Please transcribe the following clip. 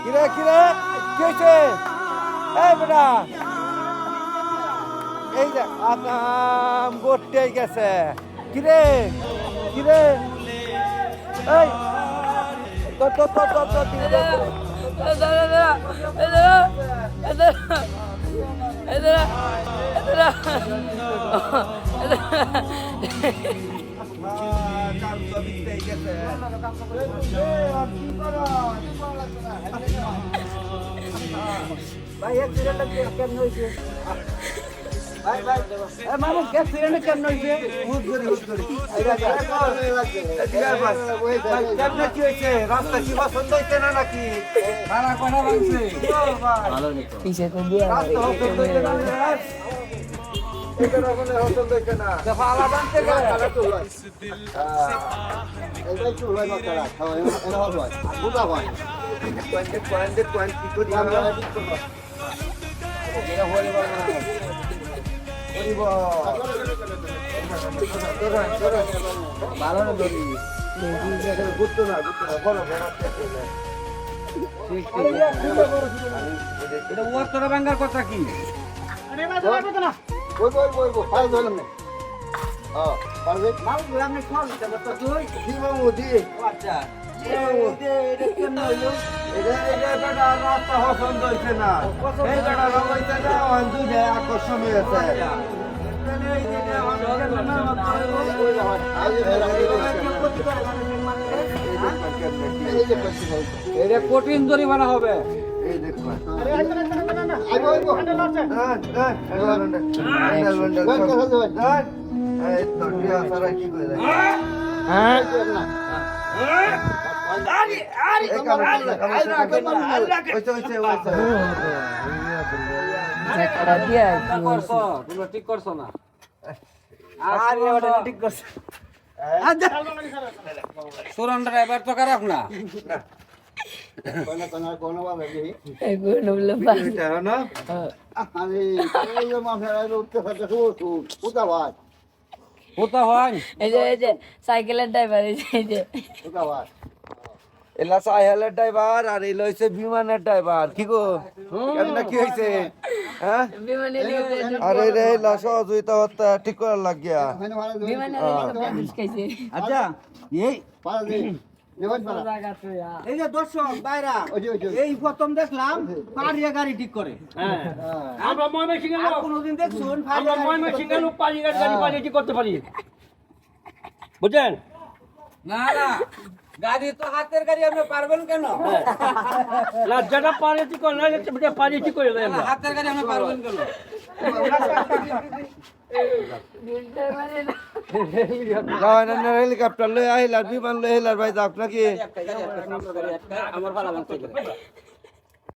কিরে কিরে কি হয়েছে এই বেটা এই যে আকাম গড়তে গেছে কিরে কিরে এই তো তো তো তো তো ভাই অ্যাক্সিডেন্ট কেন হয়েছে ভাই ভাই মামু অ্যাক্সিডেন্ট কেন হয়েছে হুট করে কেমন কি হয়েছে রাস্তা কি পছন্দ হয়েছে না নাকি ভাড়া করা ভাঙছে পিছে তো দিয়ে রাস্তা পছন্দ হয়েছে না এটা বলে পছন্দ হয়েছে না দফা আলা বানতে গেল আলা তো হয় এইটাই তো হয় মাত্রা খাওয়া এরা হয় বুঝা হয় পয়েন্ট কি করি আমরা এটা হলে বল না করিব ভালো না দড়ি গুত্ত না বলো ঠিক এটা ওয়াক্তরা বাঙ্গার কথা কি আরে বাবা না বই ফাইল ধরলাম না হ্যাঁ পারবে মাল আমি খাওয়া দিতে তো তুই দিবা মুদি আচ্ছা এটা কেন হইলো এটা বেটা রাস্তা পছন্দ হইছে না এই বেটা রবাইতে না অন্ধু যে আকর্ষণ হয়েছে এটা কঠিন জরিমানা হবে এই দেখো ঠিক করছো না সুরন ড্রাইভার তো খারাপ না সাইকেলের ড্রাইভার এলা সাইকেলের ড্রাইভার আর এলো হইছে বিমানের ড্রাইভার কি গো কেমন কি হইছে হ্যাঁ আরে রে এলা সহযোগিতা হতে ঠিক করার লাগিয়া আচ্ছা এই যে দর্শক বাইরা এই প্রথম দেখলাম পাড়িয়া গাড়ি ঠিক করে আমরা ময়মনসিংহের লোক কোনদিন দেখছুন আমরা ময়মনসিংহের লোক পাড়িয়া গাড়ি ঠিক করতে পারি বুঝছেন না না গাড়ি তো হাতের গাড়ি আপনি পারবেন কেন না যেটা পাড়িয়ে ঠিক করে না যেটা পাড়িয়ে ঠিক করে দেয় আমরা হাতের গাড়ি আপনি পারবেন কেন হেলিকপ্টার লই আহিলার বিমান লই আহিলার ভাই আপনাকে আমার ভালো